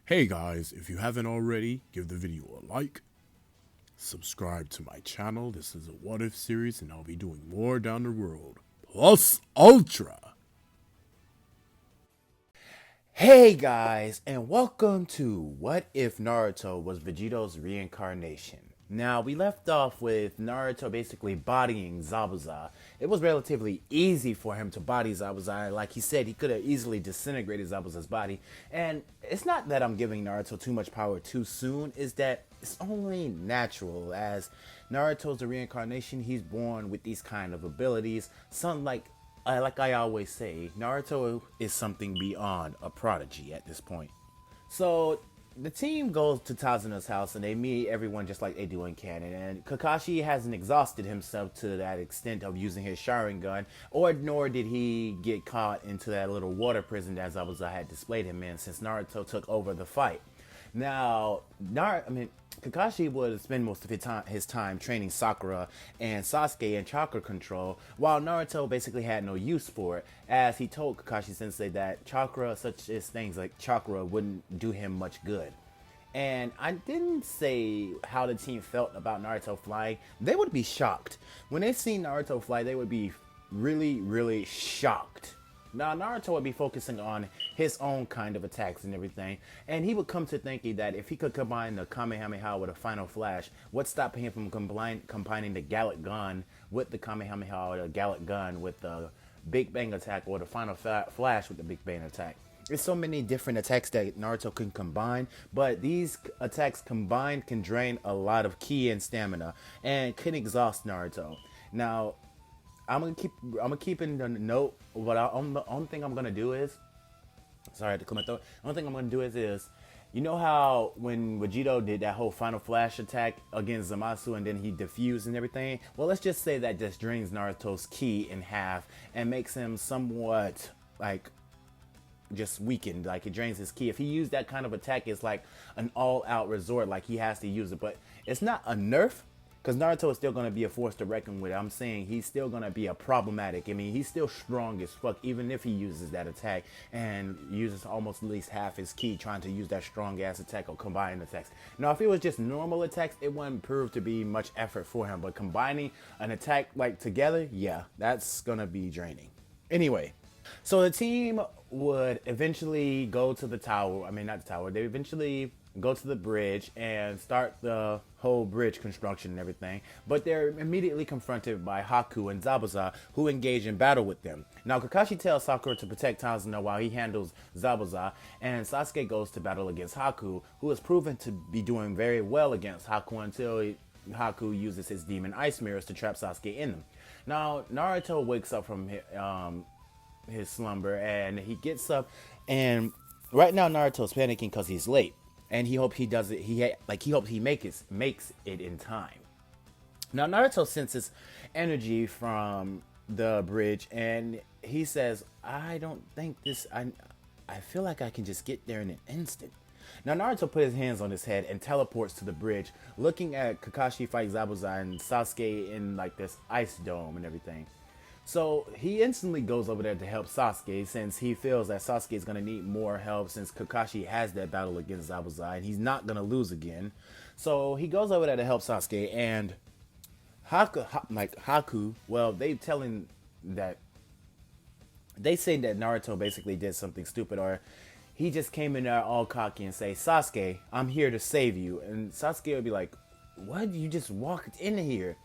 Hey guys, if you haven't already, give the video a like, subscribe to my channel. This is a what if series and I'll be doing more down the road. Plus Ultra! Hey guys, and welcome to What If Naruto Was Vegito's Reincarnation. Now, we left off with Naruto basically bodying Zabuza. It was relatively easy for him to body Zabuza. Like he said, he could have easily disintegrated Zabuza's body. And it's not that I'm giving Naruto too much power too soon, it's that it's only natural. As Naruto's a reincarnation, he's born with these kind of abilities. Some like I always say, Naruto is something beyond a prodigy at this point. So the team goes to Tazuna's house and they meet everyone just like they do in canon. And Kakashi hasn't exhausted himself to that extent of using his Sharingan, or nor did he get caught into that little water prison that Zabuza had displayed him in since Naruto took over the fight. Now, Kakashi would spend most of his time training Sakura and Sasuke in chakra control, while Naruto basically had no use for it, as he told Kakashi Sensei that chakra, such as things like chakra, wouldn't do him much good. And I didn't say how the team felt about Naruto flying. They would be shocked. When they see Naruto fly, they would be really, really shocked. Now, Naruto would be focusing on his own kind of attacks and everything, and he would come to thinking that if he could combine the Kamehameha with a Final Flash, what stopped him from combining the Gallic Gun with the Kamehameha or the Gallic Gun with the Big Bang attack or the Final Flash with the Big Bang attack? There's so many different attacks that Naruto can combine, but these attacks combined can drain a lot of ki and stamina and can exhaust Naruto. Now, I'm gonna keep in the note. The only thing I'm gonna do is, sorry to clear my throat. The only thing I'm gonna do is, you know how when Vegito did that whole Final Flash attack against Zamasu and then he diffused and everything? Well, let's just say that just drains Naruto's ki in half and makes him somewhat like just weakened. Like it drains his ki. If he used that kind of attack, it's like an all-out resort. Like he has to use it, but it's not a nerf. Because Naruto is still going to be a force to reckon with. I'm saying he's still going to be a problematic. I mean, he's still strong as fuck, even if he uses that attack and uses almost at least half his ki trying to use that strong ass attack or combined attacks. Now, if it was just normal attacks, it wouldn't prove to be much effort for him. But combining an attack like together, yeah, that's going to be draining. Anyway, so the team would eventually go to the tower. I mean, not the tower. They eventually go to the bridge and start the whole bridge construction and everything. But they're immediately confronted by Haku and Zabuza, who engage in battle with them. Now, Kakashi tells Sakura to protect Tazuna while he handles Zabuza, and Sasuke goes to battle against Haku, who has proven to be doing very well against Haku until Haku uses his demon ice mirrors to trap Sasuke in them. Now, Naruto wakes up from his slumber and he gets up, and right now Naruto's panicking because he's late. And he hopes he does it. He hopes he makes it in time. Now Naruto senses energy from the bridge, and he says, "I don't think this. I feel like I can just get there in an instant." Now Naruto put his hands on his head and teleports to the bridge, looking at Kakashi fight Zabuza and Sasuke in like this ice dome and everything. So he instantly goes over there to help Sasuke, since he feels that Sasuke is going to need more help since Kakashi has that battle against Zabuza and he's not going to lose again. So he goes over there to help Sasuke, and Haku, well, they say that Naruto basically did something stupid, or he just came in there all cocky and say, "Sasuke, I'm here to save you." And Sasuke would be like, "What? You just walked in here?"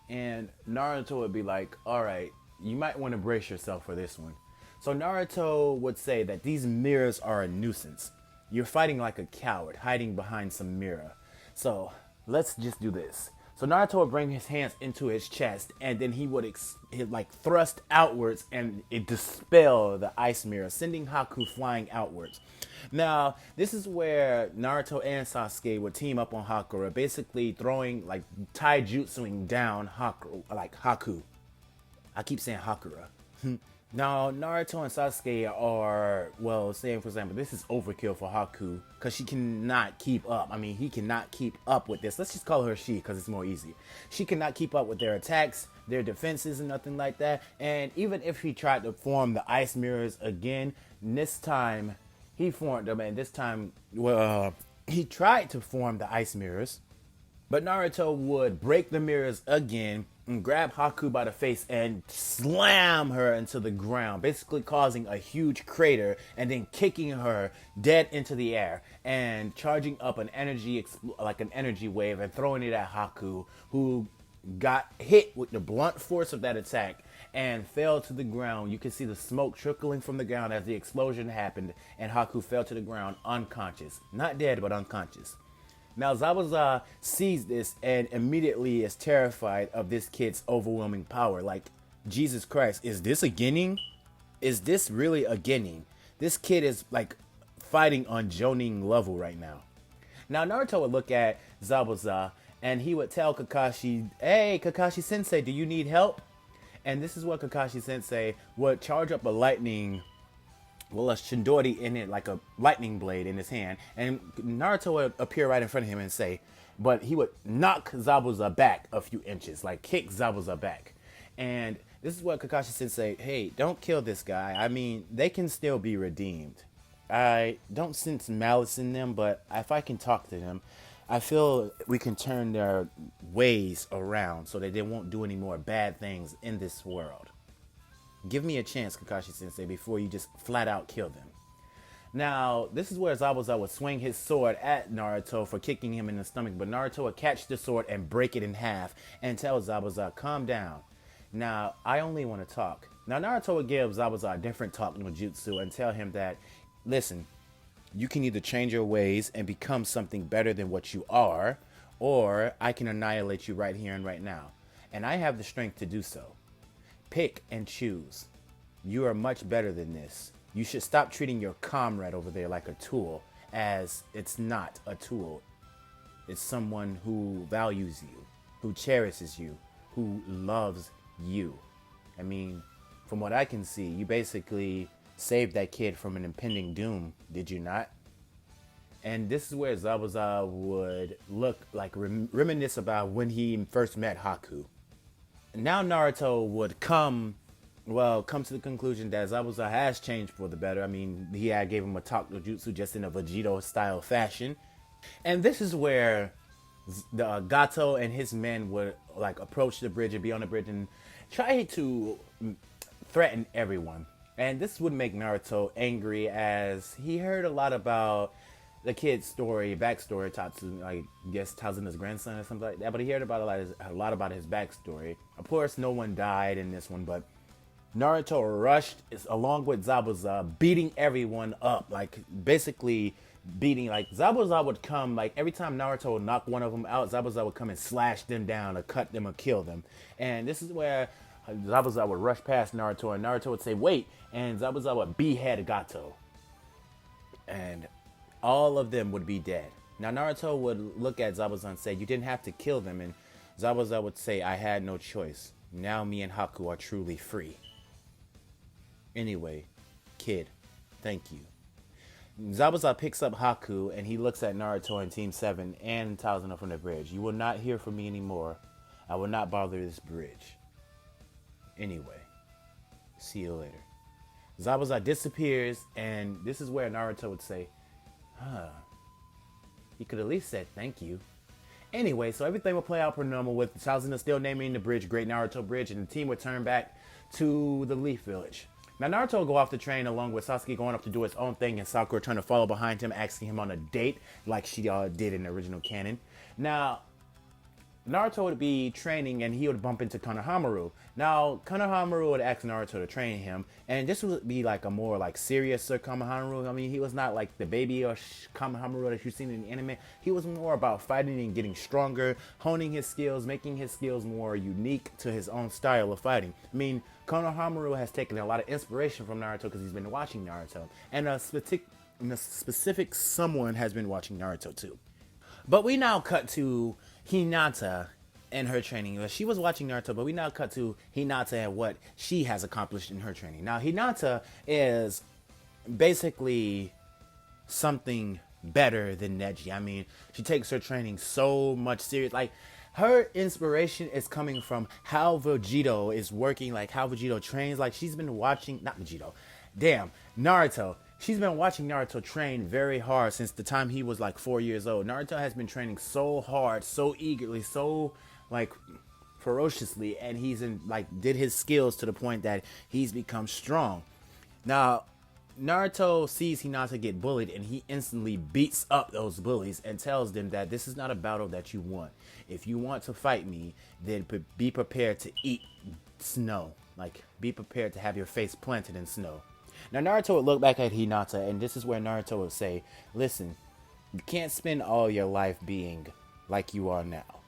And Naruto would be like, "All right, you might want to brace yourself for this one." So Naruto would say that these mirrors are a nuisance. You're fighting like a coward, hiding behind some mirror. So let's just do this. So Naruto would bring his hands into his chest, and then he would thrust outwards, and it dispel the ice mirror, sending Haku flying outwards. Now, this is where Naruto and Sasuke would team up on Haku, basically throwing like taijutsuing down Haku. I keep saying Hakura. Now, Naruto and Sasuke are, well, saying for example, this is overkill for Haku because she cannot keep up. I mean, he cannot keep up with this. Let's just call her she because it's more easy. She cannot keep up with their attacks, their defenses, and nothing like that. And even if he tried to form the ice mirrors again, this time He formed them, and this time, well, he tried to form the ice mirrors, but Naruto would break the mirrors again and grab Haku by the face and slam her into the ground, basically causing a huge crater and then kicking her dead into the air and charging up an energy like an energy wave and throwing it at Haku, who got hit with the blunt force of that attack and fell to the ground. You can see the smoke trickling from the ground as the explosion happened, and Haku fell to the ground unconscious. Not dead, but unconscious. Now Zabuza sees this and immediately is terrified of this kid's overwhelming power. Like, Jesus Christ, is this a Genin? Is this really a Genin? This kid is like fighting on Jonin level right now. Now Naruto would look at Zabuza and he would tell Kakashi, "Hey, Kakashi Sensei, do you need help?" And this is what Kakashi Sensei would charge up a Shindori in it, like a lightning blade in his hand, and Naruto would appear right in front of him and say, but he would knock Zabuza back a few inches, like kick Zabuza back. And this is what Kakashi Sensei, hey, don't kill this guy. I mean, they can still be redeemed. I don't sense malice in them, but if I can talk to them, I feel we can turn their ways around so that they won't do any more bad things in this world. Give me a chance, Kakashi Sensei, before you just flat out kill them. Now, this is where Zabuza would swing his sword at Naruto for kicking him in the stomach, but Naruto would catch the sword and break it in half and tell Zabuza, calm down. Now, I only want to talk. Now, Naruto would give Zabuza a different talk no jutsu and tell him that, listen, you can either change your ways and become something better than what you are, or I can annihilate you right here and right now. And I have the strength to do so. Pick and choose. You are much better than this. You should stop treating your comrade over there like a tool, as it's not a tool. It's someone who values you, who cherishes you, who loves you. I mean, from what I can see, you basically saved that kid from an impending doom, did you not? And this is where Zabuza would look like reminisce about when he first met Haku. Now Naruto would come to the conclusion that Zabuza has changed for the better. I mean, he had gave him a talk no jutsu just in a Vegito style fashion. And this is where the Gato and his men would like approach the bridge and be on the bridge and try to threaten everyone. And this would make Naruto angry as he heard a lot about the kid's story, backstory, Tatsu, I guess Tazuna's grandson or something like that. But he heard about a lot about his backstory. Of course, no one died in this one, but Naruto rushed along with Zabuza, beating everyone up, like basically beating. Like Zabuza would come, like every time Naruto would knock one of them out, Zabuza would come and slash them down, or cut them, or kill them. And this is where Zabuza would rush past Naruto, and Naruto would say, "Wait!" and Zabuza would behead Gato. And all of them would be dead. Now Naruto would look at Zabuza and say, "You didn't have to kill them," and Zabuza would say, "I had no choice. Now me and Haku are truly free. Anyway, kid, thank you." Zabuza picks up Haku and he looks at Naruto and Team 7 and Tazuna from the bridge. "You will not hear from me anymore. I will not bother this bridge. Anyway, see you later." Zabuza disappears, and this is where Naruto would say, he could at least said thank you. Anyway, so everything will play out per normal with Tazuna still naming the bridge Great Naruto Bridge, and the team would turn back to the Leaf Village. Now Naruto will go off the train along with Sasuke going up to do his own thing, and Sakura trying to follow behind him, asking him on a date like she did in the original canon. Now, Naruto would be training and he would bump into Konohamaru. Now, Konohamaru would ask Naruto to train him, and this would be like a more like serious Konohamaru. I mean, he was not like the baby or Konohamaru that you've seen in the anime. He was more about fighting and getting stronger, honing his skills, making his skills more unique to his own style of fighting. I mean, Konohamaru has taken a lot of inspiration from Naruto because he's been watching Naruto, and a specific someone has been watching Naruto too. But we now cut to Hinata and her training. She was watching Naruto, but we now cut to Hinata and what she has accomplished in her training. Now, Hinata is basically something better than Neji. I mean, she takes her training so much serious. Like, her inspiration is coming from how Vegito is working, like how Vegito trains. Like, she's been watching, not Vegito, damn, Naruto she's been watching Naruto train very hard since the time he was like 4 years old. Naruto has been training so hard, so eagerly, so like ferociously, and he's in like did his skills to the point that he's become strong. Now, Naruto sees Hinata get bullied and he instantly beats up those bullies and tells them that this is not a battle that you want. If you want to fight me, then be prepared to eat snow. Like, be prepared to have your face planted in snow. Now, Naruto would look back at Hinata, and this is where Naruto would say, listen, you can't spend all your life being like you are now.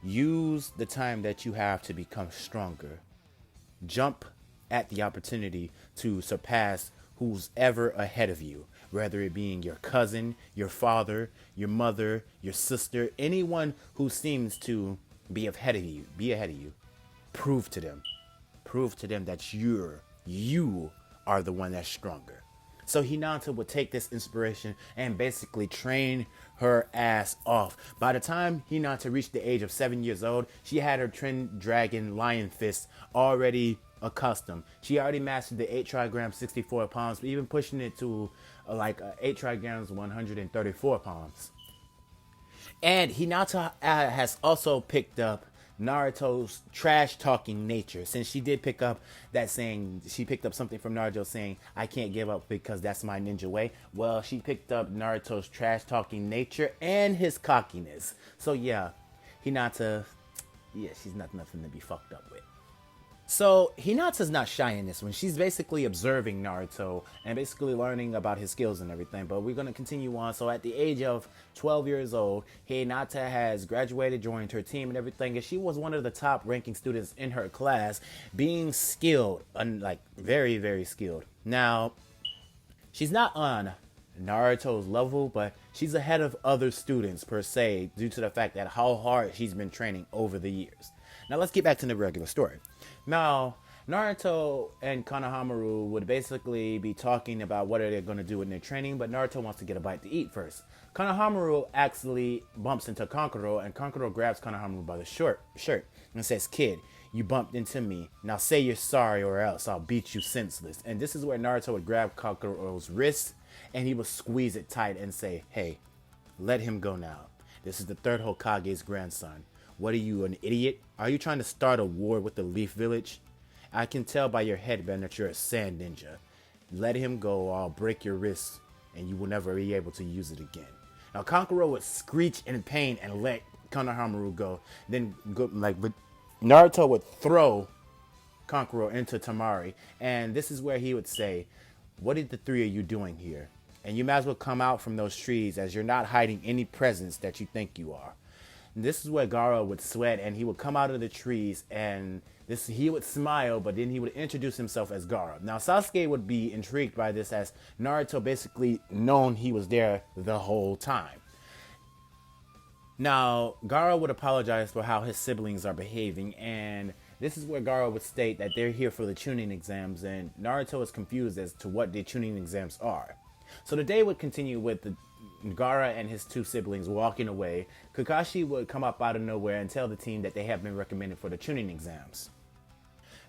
Use the time that you have to become stronger. Jump at the opportunity to surpass who's ever ahead of you, whether it being your cousin, your father, your mother, your sister, anyone who seems to be ahead of you. Prove to them that you are the one that's stronger. So Hinata would take this inspiration and basically train her ass off. By the time Hinata reached the age of 7 years old, she had her Twin Dragon Lion Fist already accustomed. She already mastered the 8 trigrams 64 palms, even pushing it to 8 trigrams 134 palms. And Hinata has also picked up Naruto's trash talking nature, since she did pick up that saying. She picked up something from Naruto saying, I can't give up because that's my ninja way. Well, she picked up Naruto's trash talking nature and his cockiness. So yeah, Hinata, yeah, she's not nothing to be fucked up with. So Hinata's not shy in this one. She's basically observing Naruto and basically learning about his skills and everything. But we're going to continue on. So at the age of 12 years old, Hinata has graduated, joined her team and everything. And she was one of the top ranking students in her class, being skilled, like very, very skilled. Now, she's not on Naruto's level, but she's ahead of other students per se, due to the fact that how hard she's been training over the years. Now let's get back to the regular story. Now, Naruto and Konohamaru would basically be talking about what are they going to do in their training, but Naruto wants to get a bite to eat first. Konohamaru actually bumps into Kankuro, and Kankuro grabs Konohamaru by the shirt and says, kid, you bumped into me. Now say you're sorry or else I'll beat you senseless. And this is where Naruto would grab Kankuro's wrist and he would squeeze it tight and say, hey, let him go now. This is the third Hokage's grandson. What are you, an idiot? Are you trying to start a war with the Leaf Village? I can tell by your headband that you're a sand ninja. Let him go or I'll break your wrist and you will never be able to use it again. Now Kankuro would screech in pain and let Konohamaru go. Then Naruto would throw Kankuro into Tamari. And this is where he would say, what are the three of you doing here? And you might as well come out from those trees, as you're not hiding any presence that you think you are. This is where Gaara would sweat, and he would come out of the trees, and he would smile, but then he would introduce himself as Gaara. Now Sasuke would be intrigued by this, as Naruto basically known he was there the whole time. Now Gaara would apologize for how his siblings are behaving, and this is where Gaara would state that they're here for the Chunin exams, and Naruto is confused as to what the Chunin exams are. So the day would continue with Gaara and his two siblings walking away. Kakashi would come up out of nowhere and tell the team that they have been recommended for the Chunin exams.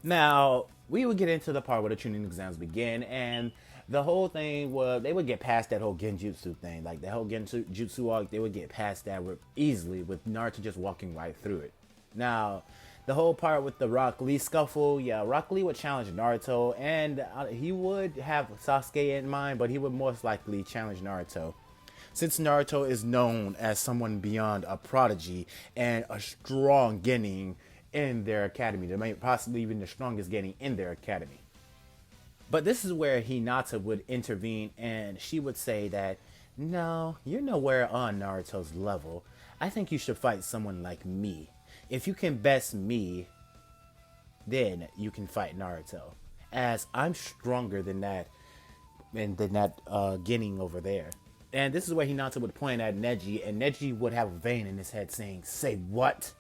Now, we would get into the part where the Chunin exams begin, and the whole thing was, they would get past that whole genjutsu thing. Like, the whole genjutsu arc, they would get past that easily, with Naruto just walking right through it. Now, the whole part with the Rock Lee scuffle, yeah, Rock Lee would challenge Naruto, and he would have Sasuke in mind, but he would most likely challenge Naruto. Since Naruto is known as someone beyond a prodigy and a strong genin in their academy, possibly even the strongest genin in their academy. But this is where Hinata would intervene, and she would say that, no, you're nowhere on Naruto's level. I think you should fight someone like me. If you can best me, then you can fight Naruto, as I'm stronger than that, and than that genin over there. And this is where Hinata would point at Neji, and Neji would have a vein in his head saying, say what?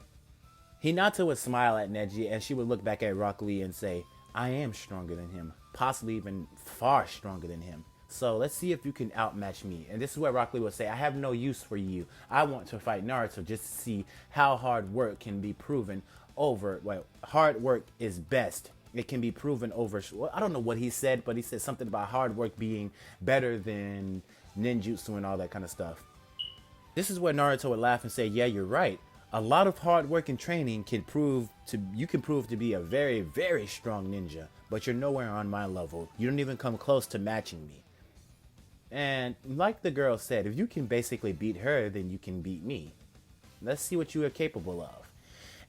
Hinata would smile at Neji, and she would look back at Rock Lee and say, I am stronger than him, possibly even far stronger than him. So let's see if you can outmatch me. And this is where Rock Lee would say, I have no use for you. I want to fight Naruto just to see how hard work can be proven over. Well, hard work is best it can be proven over. Well, I don't know what he said, but he said something about hard work being better than ninjutsu and all that kind of stuff. This is where Naruto would laugh and say, "Yeah, you're right. A lot of hard work and training can prove to be a very, very strong ninja, but you're nowhere on my level. You don't even come close to matching me." And like the girl said, if you can basically beat her, then you can beat me. Let's see what you are capable of.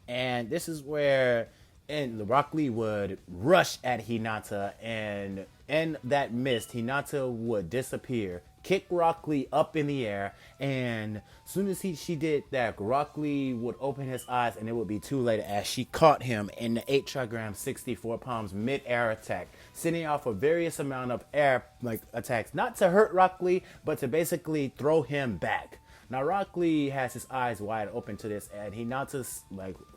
And this is where Rock Lee would rush at Hinata, and in that mist, Hinata would disappear, kick Rock Lee up in the air, and as soon as she did that, Rock Lee would open his eyes, and it would be too late as she caught him in the 8 trigram 64 palms mid-air attack, sending off a various amount of air attacks, not to hurt Rock Lee, but to basically throw him back. Now Rock Lee has his eyes wide open to this, and Hinata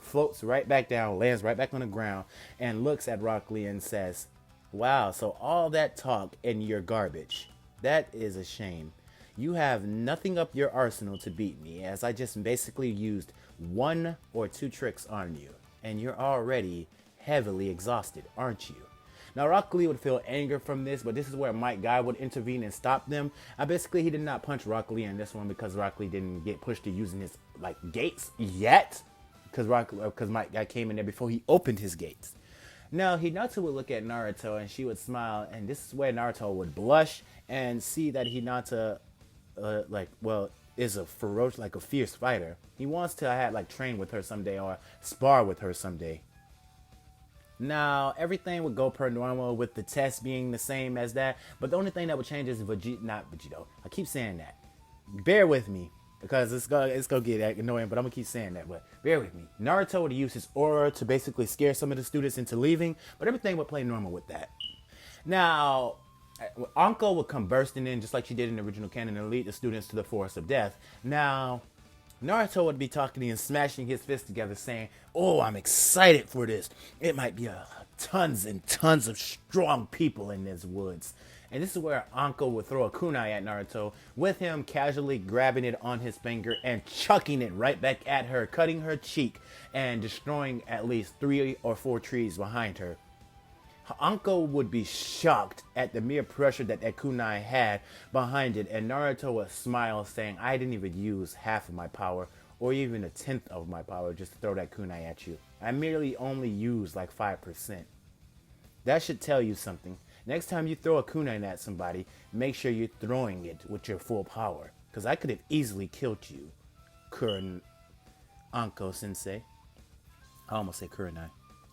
floats right back down, lands right back on the ground, and looks at Rock Lee and says, "Wow, so all that talk and you're garbage. That is a shame. You have nothing up your arsenal to beat me, as I just basically used 1 or 2 tricks on you, and you're already heavily exhausted, aren't you?" Now, Rock Lee would feel anger from this, but this is where Mike Guy would intervene and stop them. Basically, he did not punch Rock Lee in this one because Rock Lee didn't get pushed to using his gates yet, because Mike Guy came in there before he opened his gates. Now, Hinata would look at Naruto and she would smile, and this is where Naruto would blush and see that Hinata, is a ferocious, a fierce fighter. He wants to train with her someday or spar with her someday. Now, everything would go per normal with the test being the same as that, but the only thing that would change is not Vegito. I keep saying that. Bear with me, because it's gonna get annoying, but I'm gonna keep saying that, but bear with me. Naruto would use his aura to basically scare some of the students into leaving, but everything would play normal with that. Now, Anko would come bursting in just like she did in the original canon and lead the students to the forest of death. Now, Naruto would be talking and smashing his fists together saying, "Oh, I'm excited for this. It might be tons and tons of strong people in these woods." And this is where Anko would throw a kunai at Naruto, with him casually grabbing it on his finger and chucking it right back at her, cutting her cheek and destroying at least 3 or 4 trees behind her. Anko would be shocked at the mere pressure that kunai had behind it, and Naruto would smile saying, "I didn't even use half of my power, or even 1/10 of my power just to throw that kunai at you. I merely only used 5%. That should tell you something. Next time you throw a kunai at somebody, make sure you're throwing it with your full power, because I could have easily killed you, Anko-sensei." I almost said Kurenai.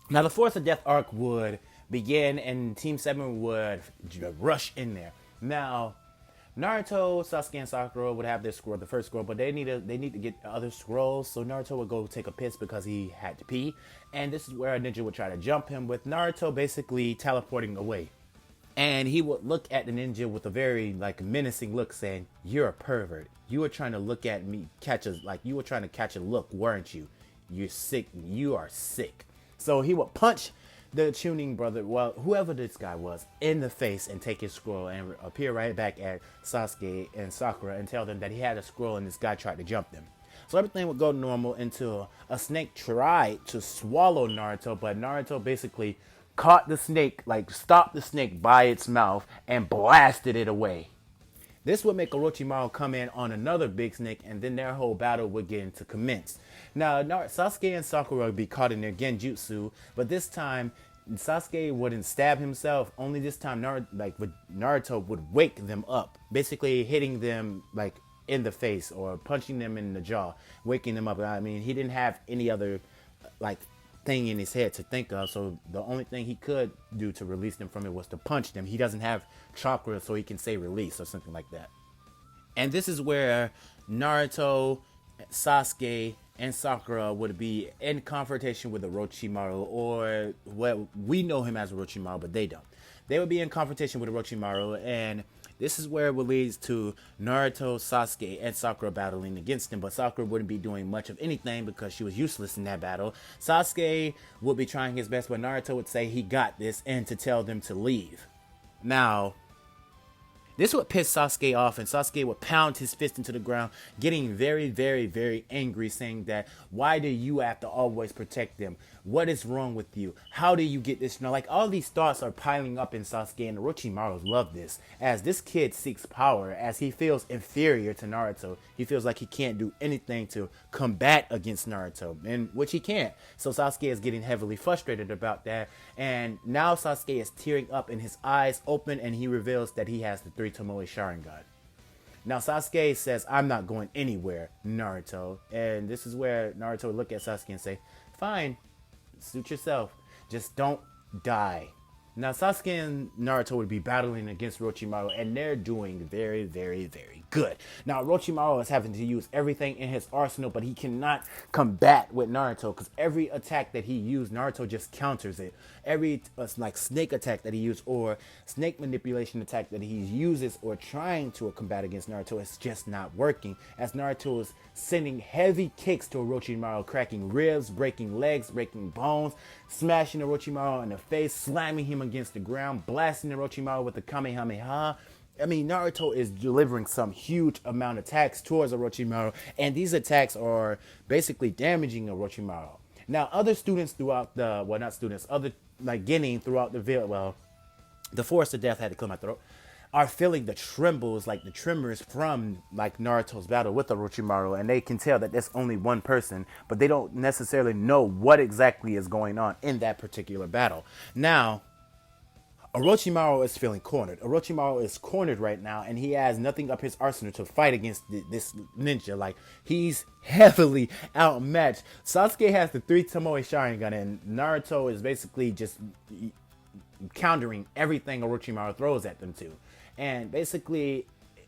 Now, the Force of Death arc would begin, and Team 7 would rush in there. Now, Naruto, Sasuke, and Sakura would have their scroll, the first scroll, but they need to get other scrolls. So Naruto would go take a piss because he had to pee, and this is where a ninja would try to jump him, with Naruto basically teleporting away. And he would look at the ninja with a very menacing look, saying, "You're a pervert. You were trying to look at me, you were trying to catch a look, weren't you? You're sick. You are sick." So he would punch the Chunin brother, well, whoever this guy was, in the face and take his scroll and appear right back at Sasuke and Sakura and tell them that he had a scroll and this guy tried to jump them. So everything would go normal until a snake tried to swallow Naruto, but Naruto basically caught the snake, stopped the snake by its mouth and blasted it away. This would make Orochimaru come in on another big snake, and then their whole battle would begin to commence. Now, Sasuke and Sakura would be caught in their genjutsu, but this time Sasuke wouldn't stab himself. Only this time Naruto would wake them up, basically hitting them in the face or punching them in the jaw, waking them up. I mean, he didn't have any other thing in his head to think of, so the only thing he could do to release them from it was to punch them. He doesn't have chakra, so he can say release or something like that. And this is where Naruto, Sasuke, and Sakura would be in confrontation with Orochimaru, or what we know him as Orochimaru, but they don't. They would be in confrontation with Orochimaru, and this is where it would lead to Naruto, Sasuke, and Sakura battling against him, but Sakura wouldn't be doing much of anything because she was useless in that battle. Sasuke would be trying his best, but Naruto would say he got this and to tell them to leave. Now, this would piss Sasuke off, and Sasuke would pound his fist into the ground, getting very, very, very angry, saying that, "Why do you have to always protect them? What is wrong with you? How do you get this? Like all these thoughts are piling up in Sasuke, and Orochimaru love this. As this kid seeks power, as he feels inferior to Naruto, he feels like he can't do anything to combat against Naruto, and which he can't. So Sasuke is getting heavily frustrated about that, and now Sasuke is tearing up and his eyes open, and he reveals that he has the three Tomoe Sharingan. Now Sasuke says, "I'm not going anywhere, Naruto," and this is where Naruto would look at Sasuke and say, "Fine, suit yourself. Just don't die." Now Sasuke and Naruto would be battling against Orochimaru, and they're doing very, very, very good. Now Orochimaru is having to use everything in his arsenal, but he cannot combat with Naruto because every attack that he used, Naruto just counters it. Every like snake attack that he used or snake manipulation attack that he uses or trying to combat against Naruto is just not working. As Naruto is sending heavy kicks to Orochimaru, cracking ribs, breaking legs, breaking bones, smashing Orochimaru in the face, slamming him against the ground, blasting Orochimaru with the Kamehameha. I mean, Naruto is delivering some huge amount of attacks towards Orochimaru, and these attacks are basically damaging Orochimaru. Now, other students throughout the, well, not students, other, like, Genin throughout the village, well, the Forest of Death had to clear my throat, are feeling the trembles, like the tremors from like Naruto's battle with Orochimaru, and they can tell that there's only one person, but they don't necessarily know what exactly is going on in that particular battle. Now, Orochimaru is feeling cornered. Orochimaru is cornered right now, and he has nothing up his arsenal to fight against this ninja. Like, he's heavily outmatched. Sasuke has the three Tomoe Sharingan, and Naruto is basically just countering everything Orochimaru throws at them too. And basically,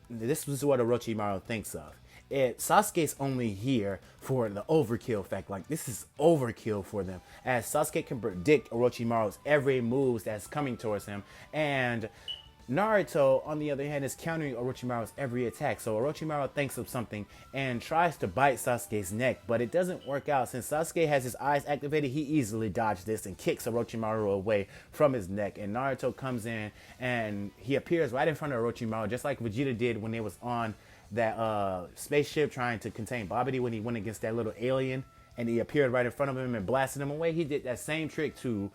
this is what Orochimaru thinks of. Sasuke's only here for the overkill fact. Like, this is overkill for them. As Sasuke can predict Orochimaru's every move that's coming towards him. And Naruto, on the other hand, is countering Orochimaru's every attack. So Orochimaru thinks of something and tries to bite Sasuke's neck, but it doesn't work out. Since Sasuke has his eyes activated, he easily dodges this and kicks Orochimaru away from his neck. And Naruto comes in and he appears right in front of Orochimaru, just like Vegeta did when they was on that spaceship trying to contain Babidi when he went against that little alien. And he appeared right in front of him and blasted him away. He did that same trick to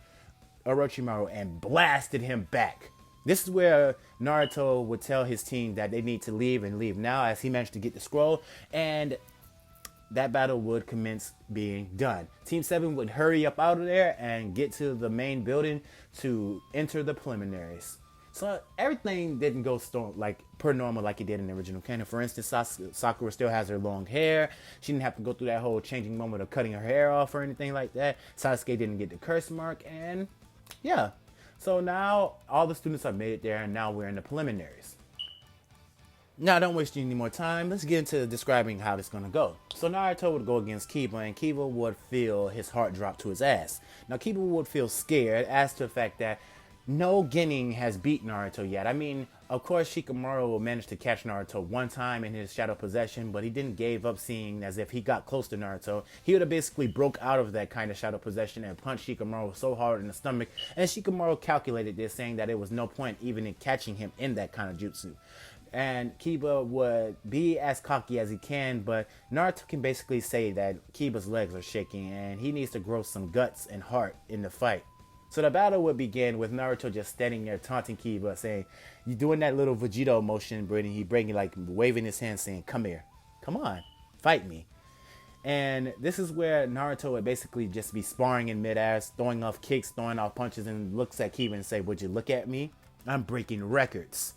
Orochimaru and blasted him back. This is where Naruto would tell his team that they need to leave and leave now, as he managed to get the scroll, and that battle would commence being done. Team 7 would hurry up out of there and get to the main building to enter the preliminaries. So everything didn't go like per normal like it did in the original canon. For instance, Sakura still has her long hair. She didn't have to go through that whole changing moment of cutting her hair off or anything like that. Sasuke didn't get the curse mark, and yeah. So now all the students have made it there, and now we're in the preliminaries. Now, don't waste any more time. Let's get into describing how this is going to go. So Naruto would go against Kiba, and Kiba would feel his heart drop to his ass. Now, Kiba would feel scared as to the fact that no Genin has beat Naruto yet. I mean, of course, Shikamaru managed to catch Naruto one time in his shadow possession, but he didn't give up, seeing as if he got close to Naruto. He would have basically broke out of that kind of shadow possession and punched Shikamaru so hard in the stomach. And Shikamaru calculated this, saying that it was no point even in catching him in that kind of jutsu. And Kiba would be as cocky as he can, but Naruto can basically say that Kiba's legs are shaking and he needs to grow some guts and heart in the fight. So the battle would begin with Naruto just standing there taunting Kiba, saying, "You doing that little Vegito motion, Brittany?" He breaking, like, waving his hand, saying, "Come here, come on, fight me." And this is where Naruto would basically just be sparring in midair, throwing off kicks, throwing off punches, and looks at Kiba and say, "Would you look at me? I'm breaking records."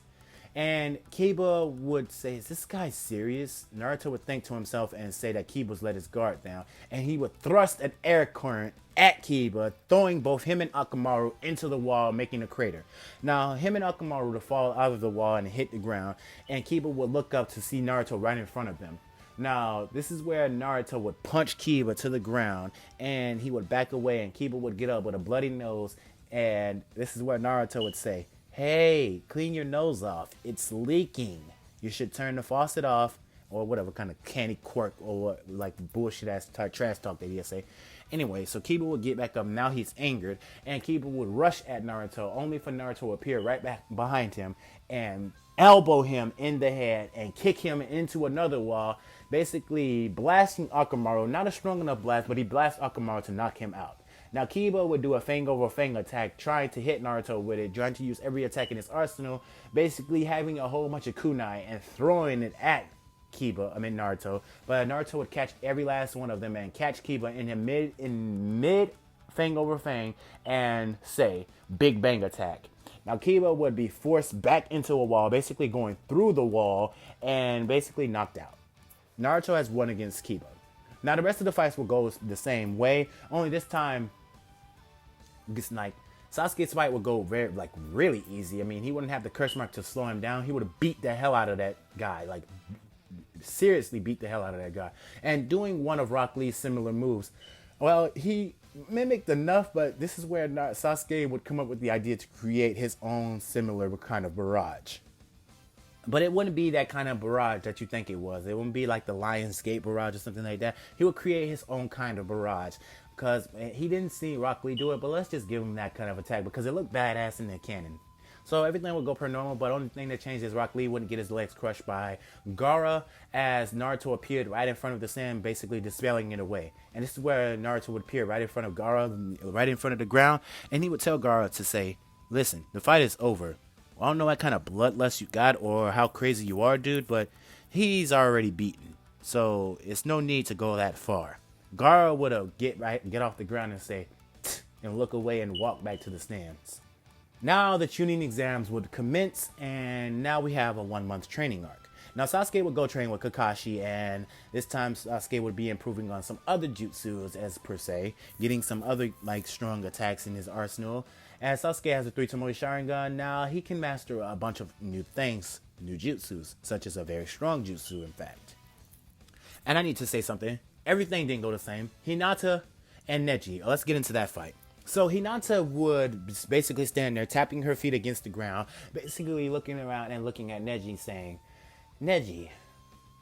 And Kiba would say, "Is this guy serious?" Naruto would think to himself and say that Kiba's let his guard down. And he would thrust an air current at Kiba, throwing both him and Akamaru into the wall, making a crater. Now, him and Akamaru would fall out of the wall and hit the ground. And Kiba would look up to see Naruto right in front of them. Now, this is where Naruto would punch Kiba to the ground. And he would back away, and Kiba would get up with a bloody nose. And this is where Naruto would say, "Hey, clean your nose off. It's leaking. You should turn the faucet off," or whatever kind of canny quirk or like bullshit ass trash talk that he'd say. Anyway, so Kiba would get back up. Now he's angered, and Kiba would rush at Naruto, only for Naruto to appear right back behind him and elbow him in the head and kick him into another wall, basically blasting Akamaru. Not a strong enough blast, but he blasts Akamaru to knock him out. Now Kiba would do a fang over fang attack, trying to hit Naruto with it, trying to use every attack in his arsenal, basically having a whole bunch of kunai and throwing it at Naruto. But Naruto would catch every last one of them and catch Kiba in mid fang over fang and say big bang attack. Now Kiba would be forced back into a wall, basically going through the wall and basically knocked out. Naruto has won against Kiba. Now the rest of the fights will go the same way, only this time, like Sasuke's fight would go really easy. I mean, he wouldn't have the curse mark to slow him down. He would have beat the hell out of that guy, like seriously beat the hell out of that guy. And doing one of Rock Lee's similar moves, well, he mimicked enough, but this is where Sasuke would come up with the idea to create his own similar kind of barrage. But it wouldn't be that kind of barrage that you think it was. It wouldn't be like the Lionsgate barrage or something like that. He would create his own kind of barrage because he didn't see Rock Lee do it, but let's just give him that kind of attack because it looked badass in the canon. So everything would go per normal, but the only thing that changed is Rock Lee wouldn't get his legs crushed by Gaara as Naruto appeared right in front of the sand, basically dispelling it away. And this is where Naruto would appear right in front of Gaara, right in front of the ground, and he would tell Gaara to say, listen, the fight is over. I don't know what kind of bloodlust you got or how crazy you are, dude, but he's already beaten. So it's no need to go that far. Gaara would get off the ground and say, tch, and look away and walk back to the stands. Now the Chunin exams would commence, and now we have a 1-month training arc. Now Sasuke would go train with Kakashi, and this time Sasuke would be improving on some other jutsus as per se, getting some other strong attacks in his arsenal. As Sasuke has a 3 Tomoe Sharingan, now he can master a bunch of new things, new jutsus, such as a very strong jutsu in fact. And I need to say something, everything didn't go the same. Hinata and Neji, let's get into that fight. So Hinata would basically stand there tapping her feet against the ground, basically looking around and looking at Neji saying, Neji,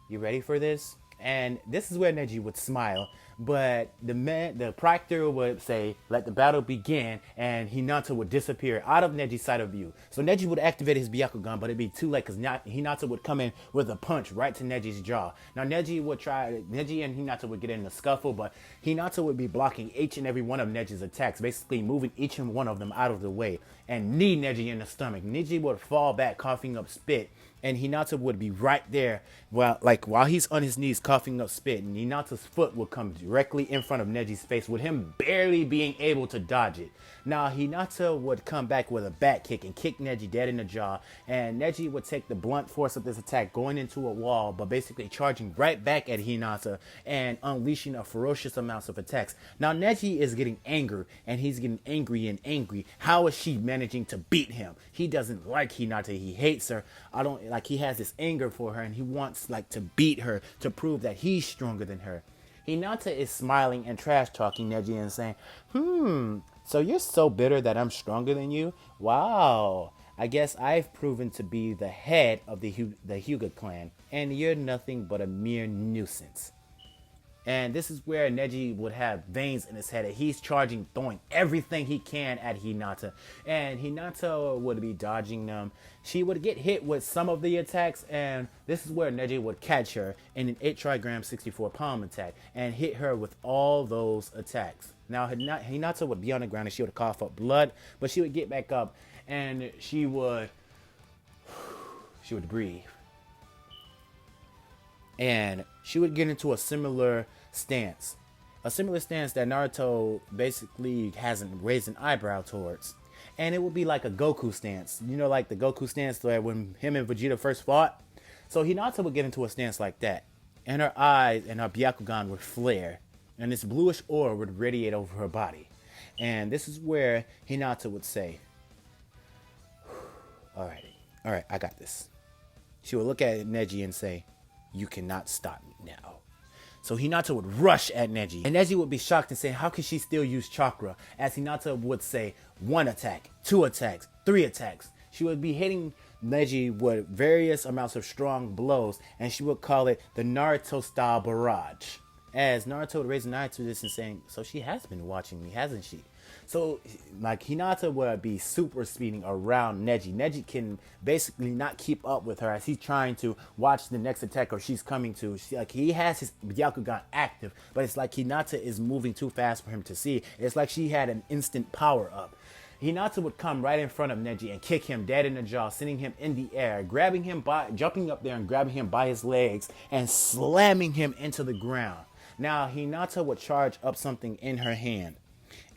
you ready for this? And this is where Neji would smile, but the proctor would say, let the battle begin, and Hinata would disappear out of Neji's side of view. So Neji would activate his Byakugan, but it'd be too late because Hinata would come in with a punch right to Neji's jaw. Now Neji and Hinata would get in a scuffle, but Hinata would be blocking each and every one of Neji's attacks, basically moving each and one of them out of the way, and knee Neji in the stomach. Neji would fall back, coughing up spit, and Hinata would be right there while he's on his knees coughing up spit, and Hinata's foot would come directly in front of Neji's face with him barely being able to dodge it. Now Hinata would come back with a back kick and kick Neji dead in the jaw, and Neji would take the blunt force of this attack going into a wall, but basically charging right back at Hinata and unleashing a ferocious amounts of attacks. Now Neji is getting angry, and he's getting angry and angry. How is she managing to beat him? He doesn't like Hinata. He hates her. He has this anger for her, and he wants to beat her to prove that he's stronger than her. Hinata is smiling and trash talking Neji and saying, so you're so bitter that I'm stronger than you? Wow, I guess I've proven to be the head of the Hyuga clan, and you're nothing but a mere nuisance. And this is where Neji would have veins in his head, and he's charging, throwing everything he can at Hinata. And Hinata would be dodging them. She would get hit with some of the attacks, and this is where Neji would catch her in an 8 trigram 64 palm attack and hit her with all those attacks. Now Hinata would be on the ground and she would cough up blood, but she would get back up and she would breathe. And she would get into a similar stance that Naruto basically hasn't raised an eyebrow towards. And it would be like a Goku stance. Like the Goku stance where when him and Vegeta first fought. So Hinata would get into a stance like that. And her eyes and her Byakugan would flare. And this bluish aura would radiate over her body. And this is where Hinata would say, all right, I got this. She would look at Neji and say, you cannot stop me now. So Hinata would rush at Neji, and Neji would be shocked and say, how can she still use chakra? As Hinata would say, 1 attack, 2 attacks, 3 attacks. She would be hitting Neji with various amounts of strong blows, and she would call it the Naruto style barrage. As Naruto would raise an eye to this and saying, so she has been watching me, hasn't she? So, like, Hinata would be super speeding around Neji. Neji can basically not keep up with her as he's trying to watch the next attack or she's coming to. Like, he has his Byakugan active, but it's like Hinata is moving too fast for him to see. It's like she had an instant power up. Hinata would come right in front of Neji and kick him dead in the jaw, sending him in the air, jumping up there and grabbing him by his legs and slamming him into the ground. Now, Hinata would charge up something in her hand,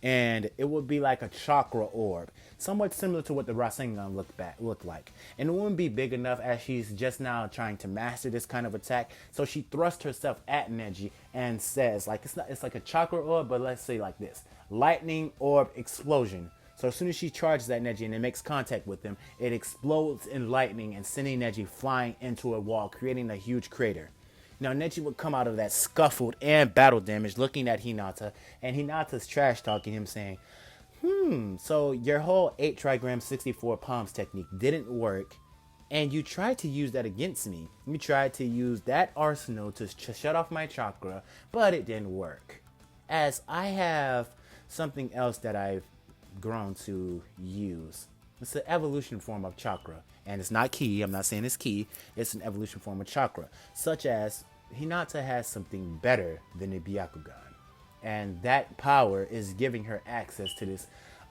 and it would be like a chakra orb, somewhat similar to what the Rasengan looked like. And it wouldn't be big enough as she's just now trying to master this kind of attack. So she thrusts herself at Neji and says, like, it's like a chakra orb, but let's say like this: lightning orb explosion. So as soon as she charges at Neji and it makes contact with him, it explodes in lightning and sending Neji flying into a wall, creating a huge crater. Now, Neji would come out of that scuffled and battle damage looking at Hinata, and Hinata's trash talking him saying, so your whole 8 trigram 64 palms technique didn't work, and you tried to use that against me. You tried to use that arsenal to shut off my chakra, but it didn't work. As I have something else that I've grown to use. It's an evolution form of chakra, and it's not ki. I'm not saying it's ki. It's an evolution form of chakra, such as Hinata has something better than a Byakugan, and that power is giving her access to this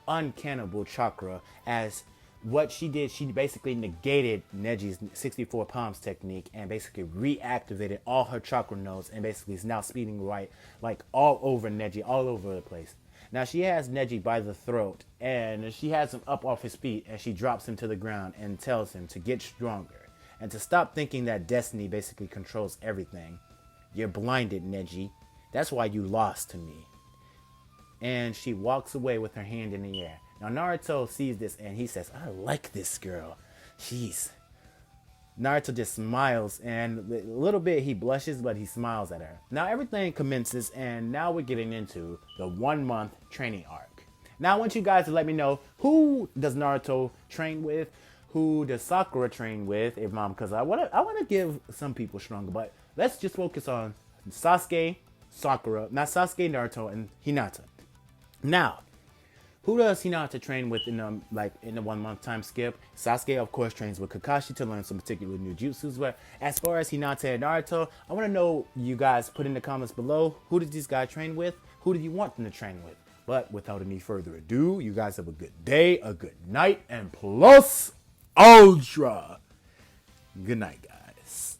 uncannibal chakra. As what she did, she basically negated Neji's 64 palms technique and basically reactivated all her chakra nodes, and basically is now speeding right like all over Neji, all over the place. Now, she has Neji by the throat, and she has him up off his feet, and she drops him to the ground and tells him to get stronger and to stop thinking that destiny basically controls everything. You're blinded, Neji. That's why you lost to me. And she walks away with her hand in the air. Now, Naruto sees this, and he says, I like this girl. Jeez. Naruto just smiles, and a little bit he blushes, but he smiles at her. Now everything commences, and now we're getting into the 1-month training arc. Now I want you guys to let me know, who does Naruto train with? Who does Sakura train with? Because I want to give some people stronger, but let's just focus on Sasuke, Sakura, not Sasuke, Naruto, and Hinata. Now, who does Hinata train with in the 1-month time skip? Sasuke, of course, trains with Kakashi to learn some particular new jutsus. But as far as Hinata and Naruto, I want to know, you guys put in the comments below, who did these guys train with? Who do you want them to train with? But without any further ado, you guys have a good day, a good night, and plus ultra. Good night, guys.